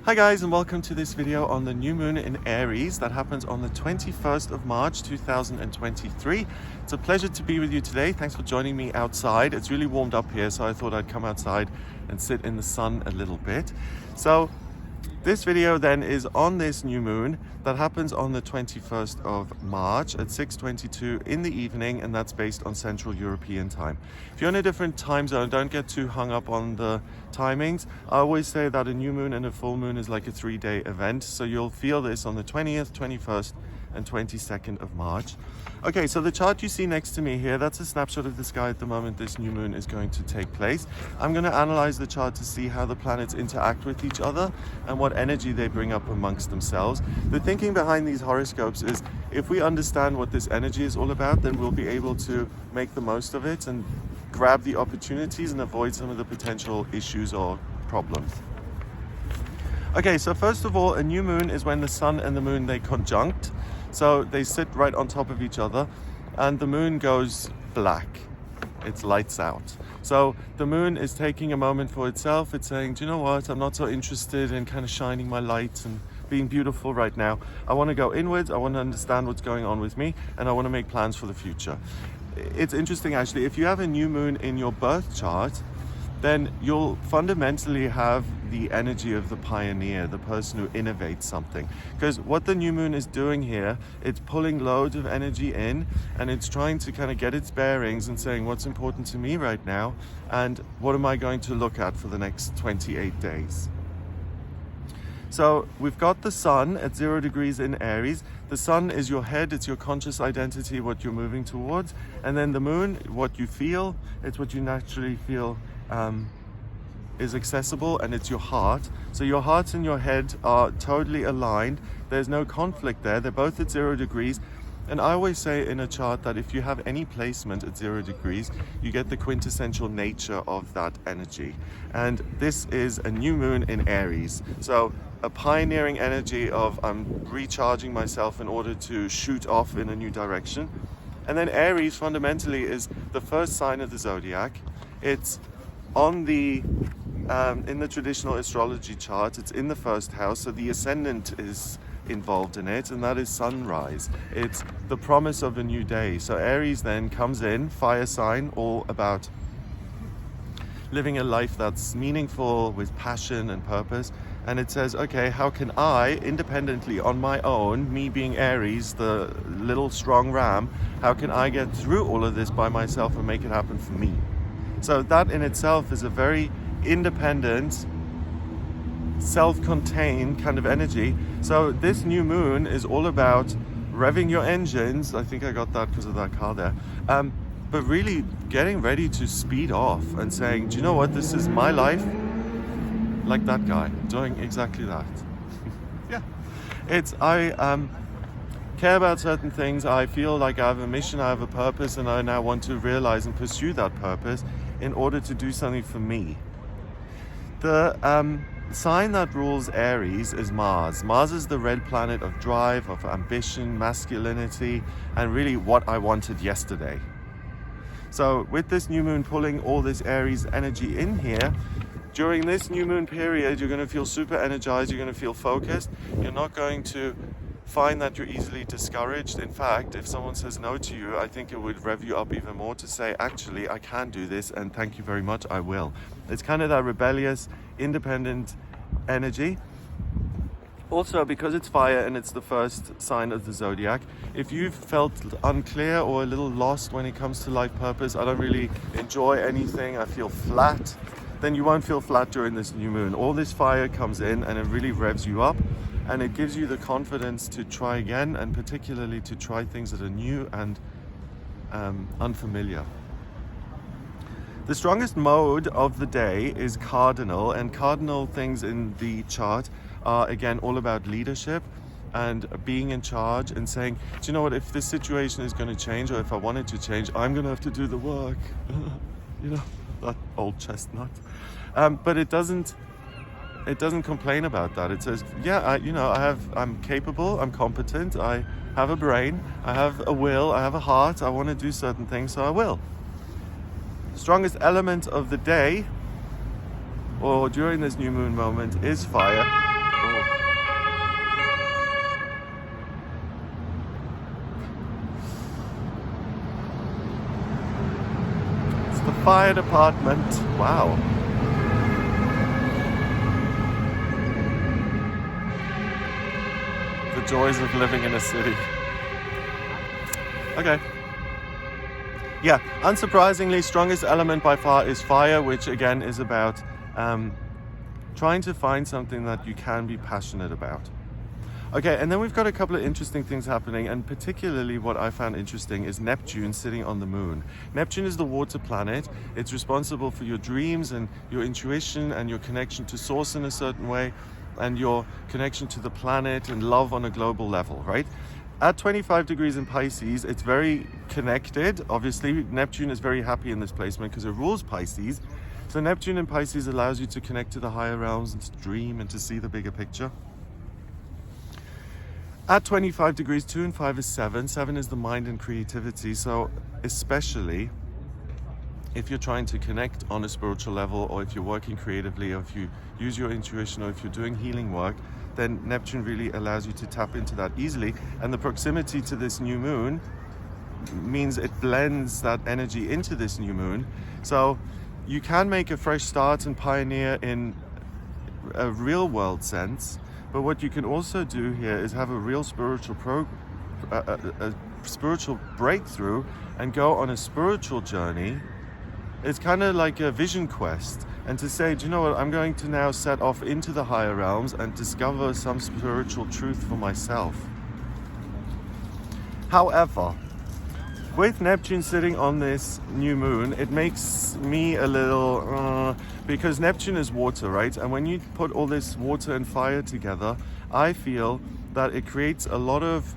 Hi guys, and welcome to this video on the new moon in Aries that happens on the 21st of March 2023. It's a pleasure to be with you today. Thanks for joining me outside. It's really warmed up here, so I thought I'd come outside and sit in the sun a little bit. So this video then is on this new moon that happens on the 21st of March at 6:22 in the evening, and that's based on Central European time. If you're in a different time zone, don't get too hung up on the timings. I always say that a new moon and a full moon is like a 3-day event, so you'll feel this on the 20th, 21st and 22nd of March. Okay, so the chart you see next to me here, that's a snapshot of the sky at the moment this new moon is going to take place. I'm going to analyze the chart to see how the planets interact with each other and what energy they bring up amongst themselves. The thinking behind these horoscopes is if we understand what this energy is all about, then we'll be able to make the most of it and grab the opportunities and avoid some of the potential issues or problems. Okay, so first of all, a new moon is when the sun and the moon, they conjunct. So they sit right on top of each other and the moon goes black. It's lights out. So the moon is taking a moment for itself. It's saying, do you know what? I'm not so interested in kind of shining my light and being beautiful right now. I want to go inwards. I want to understand what's going on with me and I want to make plans for the future. It's interesting actually, if you have a new moon in your birth chart, then you'll fundamentally have the energy of the pioneer, the person who innovates something. Because what the new moon is doing here, it's pulling loads of energy in and it's trying to kind of get its bearings and saying what's important to me right now and what am I going to look at for the next 28 days. So we've got the sun at 0 degrees in Aries. The sun is your head, it's your conscious identity, what you're moving towards. And then the moon, what you feel, it's what you naturally feel is accessible, and it's your heart. So your heart and your head are totally aligned. There's no conflict there. They're both at 0 degrees. And I always say in a chart that if you have any placement at 0 degrees, you get the quintessential nature of that energy. And this is a new moon in Aries. So a pioneering energy of I'm recharging myself in order to shoot off in a new direction. And then Aries fundamentally is the first sign of the zodiac. It's on the in the traditional astrology chart, it's in the first house, so the ascendant is involved in it, and that is sunrise. It's the promise of a new day. So Aries then comes in, fire sign, all about living a life that's meaningful with passion and purpose. And it says, okay, how can I, independently on my own, me being Aries, the little strong ram, how can I get through all of this by myself and make it happen for me? So that in itself is a very independent, self-contained kind of energy. So this new moon is all about revving your engines. I think I got that because of that car there. But really getting ready to speed off and saying, do you know what? This is my life. Like that guy doing exactly that. Yeah. I care about certain things. I feel like I have a mission, I have a purpose, and I now want to realize and pursue that purpose in order to do something for me. The sign that rules Aries is Mars. Mars is the red planet of drive, of ambition, masculinity, and really what I wanted yesterday. So with this new moon pulling all this Aries energy in here, during this new moon period, you're going to feel super energized, you're going to feel focused, you're not going to find that you're easily discouraged. In fact, if someone says no to you, I think it would rev you up even more to say, actually, I can do this and thank you very much, I will. It's kind of that rebellious, independent energy. Also, because it's fire and it's the first sign of the zodiac, if you've felt unclear or a little lost when it comes to life purpose, I don't really enjoy anything, I feel flat, then you won't feel flat during this new moon. All this fire comes in and it really revs you up. And it gives you the confidence to try again, and particularly to try things that are new and unfamiliar. The strongest mode of the day is cardinal, and cardinal things in the chart are again all about leadership and being in charge and saying, do you know what, if this situation is going to change, or if I want it to change, I'm going to have to do the work. You know, that old chestnut. But it doesn't complain about that. It says, yeah, I'm capable, I'm competent, I have a brain, I have a will, I have a heart, I want to do certain things, so I will. Strongest element of the day, or during this new moon moment, is fire. fire department. Wow. The joys of living in a city. Okay. Yeah, unsurprisingly, strongest element by far is fire, which again is about trying to find something that you can be passionate about. Okay, and then we've got a couple of interesting things happening, and particularly what I found interesting is Neptune sitting on the moon. Neptune is the water planet. It's responsible for your dreams and your intuition and your connection to source in a certain way, and your connection to the planet and love on a global level, right? At 25 degrees in Pisces, it's very connected. Obviously, Neptune is very happy in this placement because it rules Pisces. So Neptune in Pisces allows you to connect to the higher realms and to dream and to see the bigger picture. At 25 degrees, 2 and 5 is 7. 7 is the mind and creativity. So especially if you're trying to connect on a spiritual level, or if you're working creatively, or if you use your intuition, or if you're doing healing work, then Neptune really allows you to tap into that easily. And the proximity to this new moon means it blends that energy into this new moon. So you can make a fresh start and pioneer in a real world sense. But what you can also do here is have a real spiritual spiritual breakthrough and go on a spiritual journey. It's kind of like a vision quest, and to say, do you know what, I'm going to now set off into the higher realms and discover some spiritual truth for myself. However, with Neptune sitting on this new moon, it makes me a little, because Neptune is water, right? And when you put all this water and fire together, I feel that it creates a lot of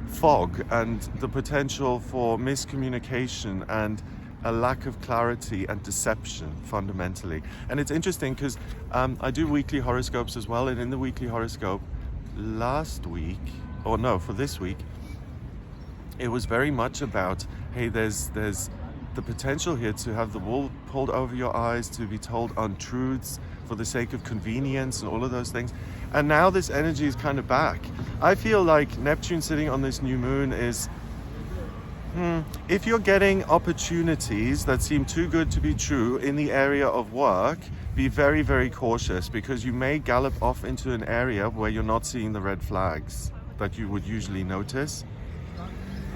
fog and the potential for miscommunication and a lack of clarity and deception fundamentally. And it's interesting because I do weekly horoscopes as well, and in the weekly horoscope for this week, it was very much about, hey, there's the potential here to have the wool pulled over your eyes, to be told untruths for the sake of convenience and all of those things. And now this energy is kind of back. I feel like Neptune sitting on this new moon is, if you're getting opportunities that seem too good to be true in the area of work, be very, very cautious, because you may gallop off into an area where you're not seeing the red flags that you would usually notice.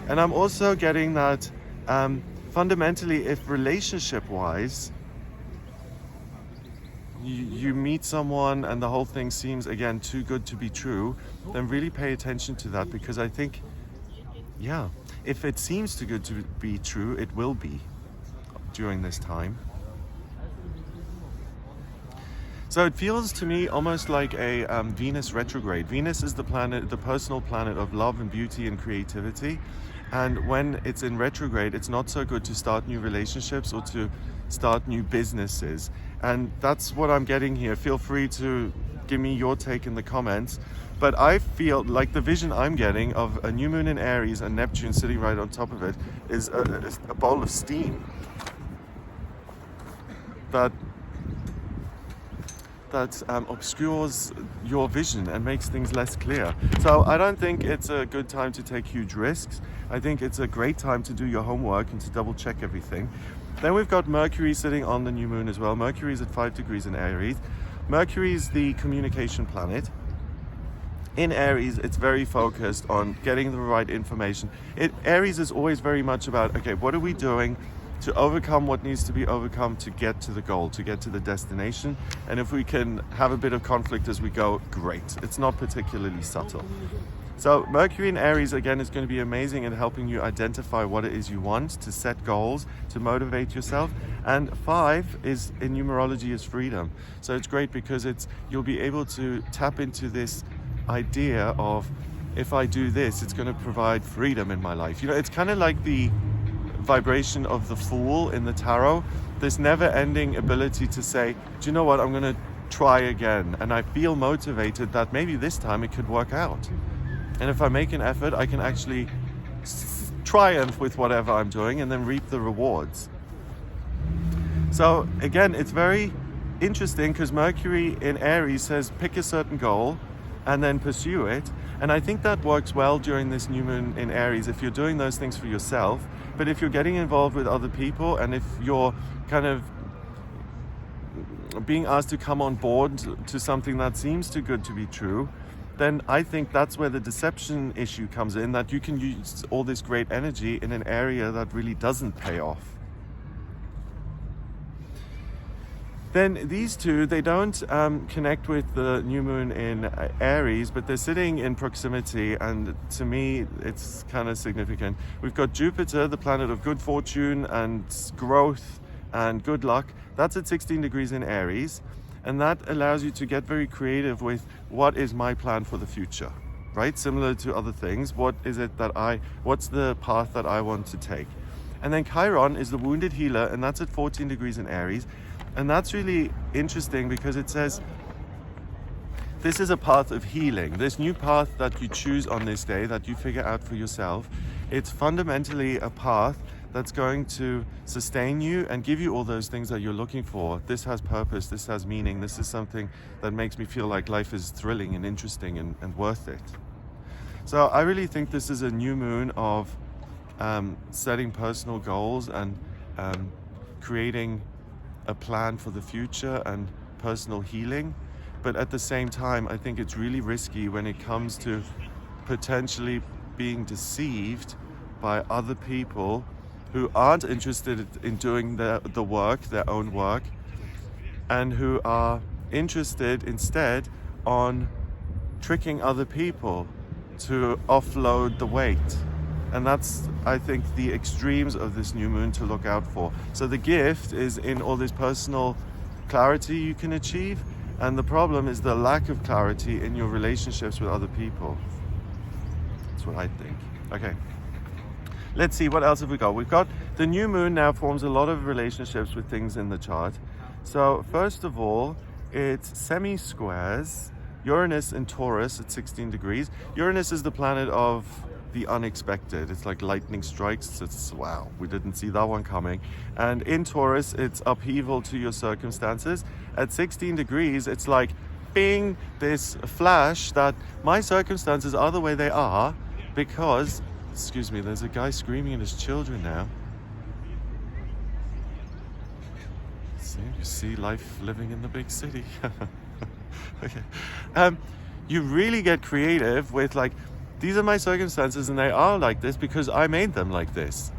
And I'm also getting that fundamentally, if relationship-wise, you meet someone and the whole thing seems, again, too good to be true, then really pay attention to that, because I think, yeah, if it seems too good to be true, it will be during this time. So it feels to me almost like a Venus retrograde. Venus is the planet, the personal planet of love and beauty and creativity. And when it's in retrograde, it's not so good to start new relationships or to start new businesses. And that's what I'm getting here. Feel free to give me your take in the comments. But I feel like the vision I'm getting of a new moon in Aries and Neptune sitting right on top of it is a bowl of steam that obscures your vision and makes things less clear. So I don't think it's a good time to take huge risks. I think it's a great time to do your homework and to double check everything. Then we've got Mercury sitting on the new moon as well. Mercury is at 5 degrees in Aries. Mercury is the communication planet. In Aries, it's very focused on getting the right information. Aries is always very much about, okay, what are we doing to overcome what needs to be overcome to get to the goal, to get to the destination. And if we can have a bit of conflict as we go, great. It's not particularly subtle. So Mercury in Aries, again, is going to be amazing in helping you identify what it is you want, to set goals, to motivate yourself. And 5 is, in numerology, is freedom. So it's great because you'll be able to tap into this idea of, if I do this, it's going to provide freedom in my life. You know, it's kind of like the vibration of the Fool in the tarot, this never-ending ability to say, do you know what, I'm going to try again, and I feel motivated that maybe this time it could work out, and if I make an effort, I can actually triumph with whatever I'm doing and then reap the rewards. So again, it's very interesting because Mercury in Aries says pick a certain goal and then pursue it. And I think that works well during this new moon in Aries if you're doing those things for yourself. But if you're getting involved with other people, and if you're kind of being asked to come on board to something that seems too good to be true, then I think that's where the deception issue comes in, that you can use all this great energy in an area that really doesn't pay off. Then these two, they don't connect with the new moon in Aries, but they're sitting in proximity, and to me, it's kind of significant. We've got Jupiter, the planet of good fortune and growth and good luck. That's at 16 degrees in Aries, and that allows you to get very creative with what is my plan for the future, right? Similar to other things, what's the path that I want to take? And then Chiron is the wounded healer, and that's at 14 degrees in Aries. And that's really interesting because it says this is a path of healing. This new path that you choose on this day, that you figure out for yourself, it's fundamentally a path that's going to sustain you and give you all those things that you're looking for. This has purpose, this has meaning, this is something that makes me feel like life is thrilling and interesting and worth it. So I really think this is a new moon of setting personal goals and creating a plan for the future and personal healing. But at the same time, I think it's really risky when it comes to potentially being deceived by other people who aren't interested in doing the work, their own work, and who are interested instead on tricking other people to offload the weight. And that's, I think, the extremes of this new moon to look out for. So the gift is in all this personal clarity you can achieve, and the problem is the lack of clarity in your relationships with other people. That's what I think. Okay, let's see, what else have we got? We've got the new moon now forms a lot of relationships with things in the chart. So first of all, it's semi-squares Uranus and Taurus at 16 degrees. Uranus is the planet of the unexpected. It's like lightning strikes. It's wow, we didn't see that one coming. And in Taurus, it's upheaval to your circumstances. At 16 degrees, it's like bing, this flash that my circumstances are the way they are because, excuse me, there's a guy screaming at his children now. You see life living in the big city. Okay. You really get creative with like, these are my circumstances and they are like this because I made them like this.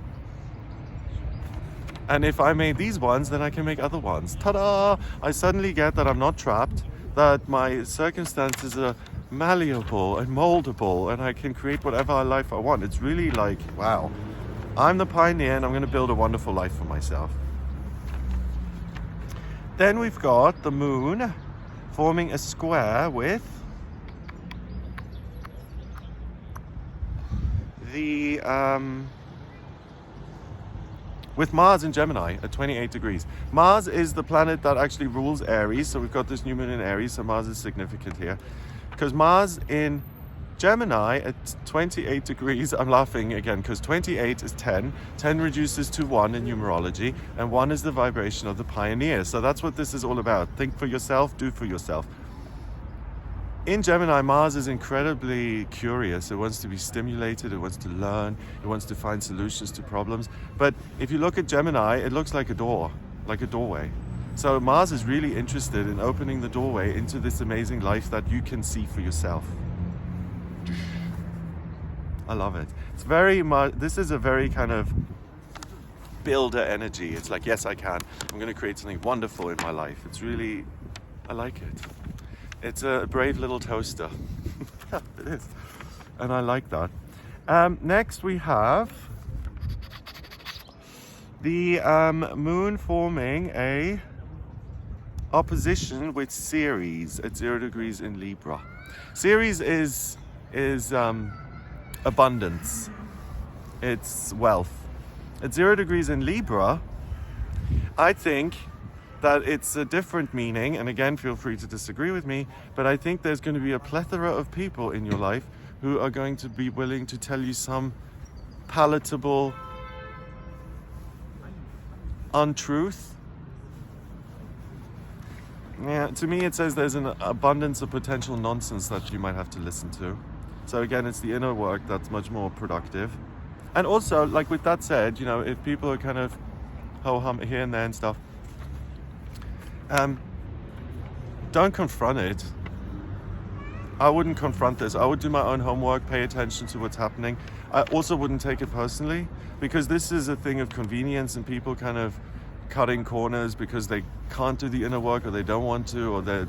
And if I made these ones, then I can make other ones. Ta-da! I suddenly get that I'm not trapped, that my circumstances are malleable and moldable, and I can create whatever life I want. It's really like, wow, I'm the pioneer and I'm going to build a wonderful life for myself. Then we've got the moon forming a square with with Mars in Gemini at 28 degrees. Mars is the planet that actually rules Aries, so we've got this new moon in Aries, so Mars is significant here. Because Mars in Gemini at 28 degrees, I'm laughing again, because 28 is 10, 10 reduces to 1 in numerology, and 1 is the vibration of the pioneer. So that's what this is all about. Think for yourself, do for yourself. In Gemini, Mars is incredibly curious. It wants to be stimulated, it wants to learn, it wants to find solutions to problems. But if you look at Gemini, it looks like a door, like a doorway. So Mars is really interested in opening the doorway into this amazing life that you can see for yourself. I love it. It's very much, this is a very kind of builder energy. It's like, yes, I can. I'm going to create something wonderful in my life. It's really, I like it. It's a brave little toaster. Yeah, it is. And I like that. Next we have the moon forming a opposition with Ceres at 0 degrees in Libra. Ceres is abundance. It's wealth. At 0 degrees in Libra, I think that it's a different meaning, and again, feel free to disagree with me, but I think there's going to be a plethora of people in your life who are going to be willing to tell you some palatable untruth. Yeah, to me it says there's an abundance of potential nonsense that you might have to listen to. So again, it's the inner work that's much more productive. And also, like with that said, you know, if people are kind of ho-hum here and there and stuff, don't confront it. I wouldn't confront this. I would do my own homework, pay attention to what's happening. I also wouldn't take it personally, because this is a thing of convenience and people kind of cutting corners because they can't do the inner work, or they don't want to, or they're...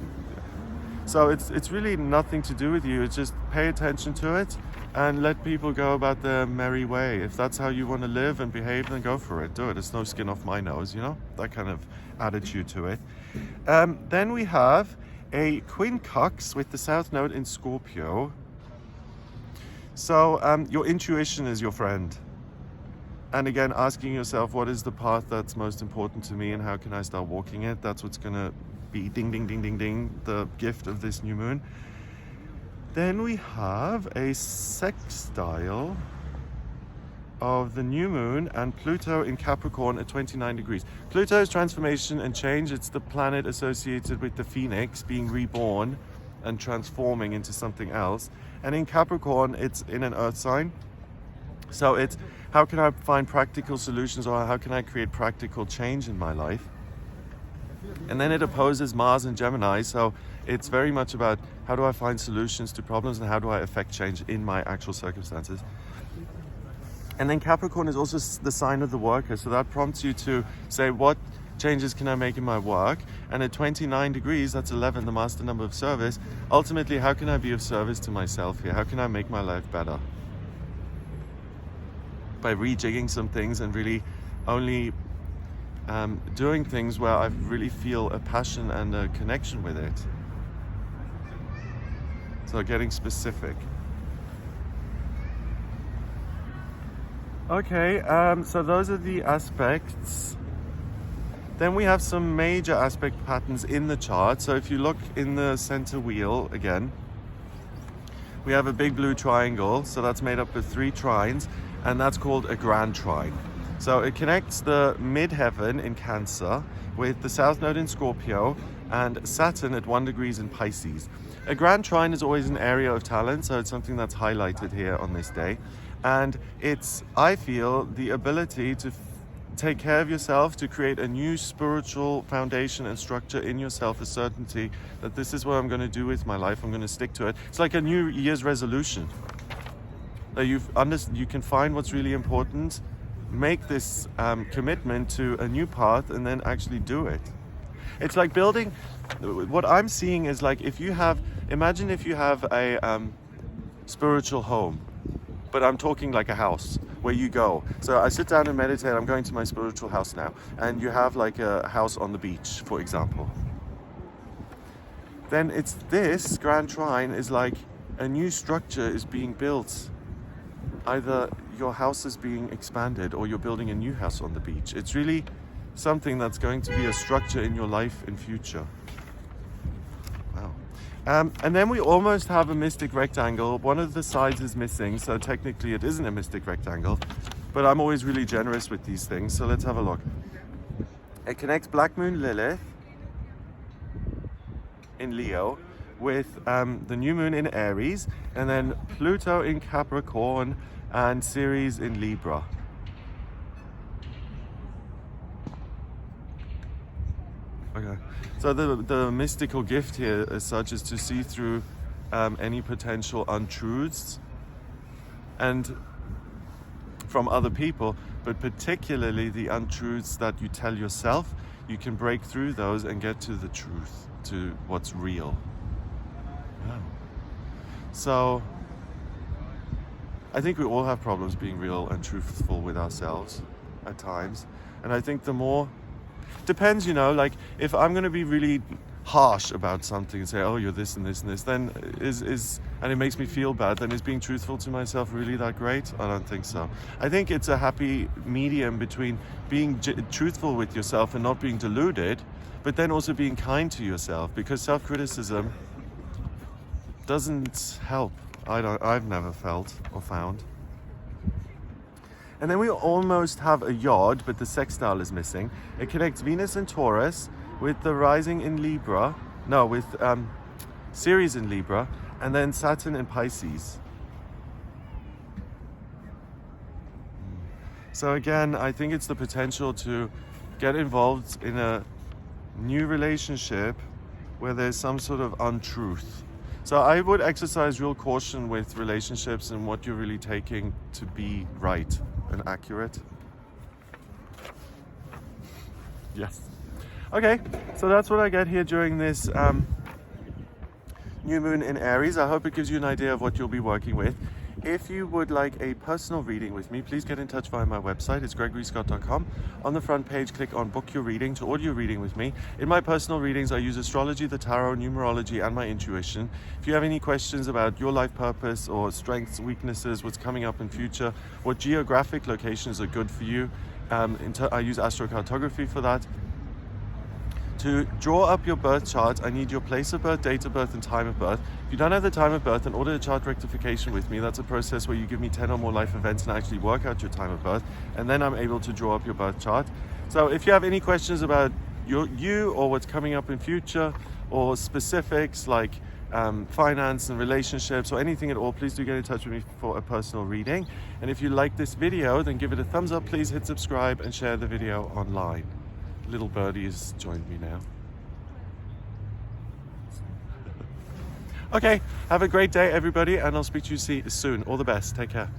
So it's really nothing to do with you. It's just pay attention to it and let people go about their merry way. If that's how you want to live and behave, then go for it. Do it. It's no skin off my nose, you know? That kind of attitude to it. Then we have a quincunx with the south node in Scorpio. So your intuition is your friend. And again, asking yourself, what is the path that's most important to me and how can I start walking it? That's what's going to be ding, ding, ding, ding, ding, the gift of this new moon. Then we have a sextile of the new moon and Pluto in Capricorn at 29 degrees. Pluto is transformation and change. It's the planet associated with the phoenix being reborn and transforming into something else. And in Capricorn, it's in an earth sign. So it's how can I find practical solutions, or how can I create practical change in my life? And then it opposes Mars and Gemini, so it's very much about how do I find solutions to problems and how do I affect change in my actual circumstances. And then Capricorn is also the sign of the worker, so that prompts you to say, what changes can I make in my work? And at 29 degrees, that's 11, the master number of service. Ultimately, how can I be of service to myself here? How can I make my life better? By rejigging some things and really only doing things where I really feel a passion and a connection with it. So getting specific. Okay, so those are the aspects. Then we have some major aspect patterns in the chart. So if you look in the center wheel again, we have a big blue triangle. So that's made up of 3 trines, and that's called a grand trine. So it connects the midheaven in Cancer with the south node in Scorpio and Saturn at 1 degrees in Pisces. A grand trine is always an area of talent, so it's something that's highlighted here on this day. And it's, I feel, the ability to take care of yourself, to create a new spiritual foundation and structure in yourself, a certainty that this is what I'm going to do with my life, I'm going to stick to it. It's like a New Year's resolution. That you can find what's really important, make this commitment to a new path, and then actually do it. It's like building, what I'm seeing is like imagine if you have a spiritual home, but I'm talking like a house where you go. So I sit down and meditate, I'm going to my spiritual house now, and you have like a house on the beach, for example. Then it's this grand trine is like a new structure is being built. Either your house is being expanded or you're building a new house on the beach. It's really something that's going to be a structure in your life in future. Wow. And then we almost have a mystic rectangle. One of the sides is missing, so technically it isn't a mystic rectangle, but I'm always really generous with these things, so let's have a look. It connects Black Moon Lilith in Leo with the new moon in Aries, and then Pluto in Capricorn and Ceres in Libra. Okay, so the mystical gift here as such is to see through any potential untruths and from other people, but particularly the untruths that you tell yourself. You can break through those and get to the truth, to what's real. Wow. So I think we all have problems being real and truthful with ourselves at times, and I think the more depends, like if I'm going to be really harsh about something and say, oh, you're this and this and this, then and it makes me feel bad, then is being truthful to myself really that great? I don't think so. I think it's a happy medium between being truthful with yourself and not being deluded, but then also being kind to yourself, because self-criticism doesn't help. I've never felt or found. And then we almost have a yod, but the sextile is missing. It connects Venus and Taurus with the rising in Libra. No, with Ceres in Libra, and then Saturn in Pisces. So again, I think it's the potential to get involved in a new relationship where there's some sort of untruth. So I would exercise real caution with relationships and what you're really taking to be right and accurate. Yes. Okay, so that's what I get here during this new moon in Aries. I hope it gives you an idea of what you'll be working with. If you would like a personal reading with me, please get in touch via my website. It's gregoryscott.com. On the front page, click on book your reading to audio reading with me. In my personal readings, I use astrology, the tarot, numerology, and my intuition. If you have any questions about your life purpose or strengths, weaknesses, what's coming up in future, what geographic locations are good for you, I use astrocartography for that. To draw up your birth chart, I need your place of birth, date of birth, and time of birth. If you don't have the time of birth, then order a chart rectification with me. That's a process where you give me 10 or more life events and I actually work out your time of birth, and then I'm able to draw up your birth chart. So if you have any questions about you or what's coming up in future, or specifics like finance and relationships or anything at all, please do get in touch with me for a personal reading. And if you like this video, then give it a thumbs up, please hit subscribe and share the video online. Little birdie has joined me now. Okay, have a great day everybody, and I'll speak to you soon. All the best. Take care.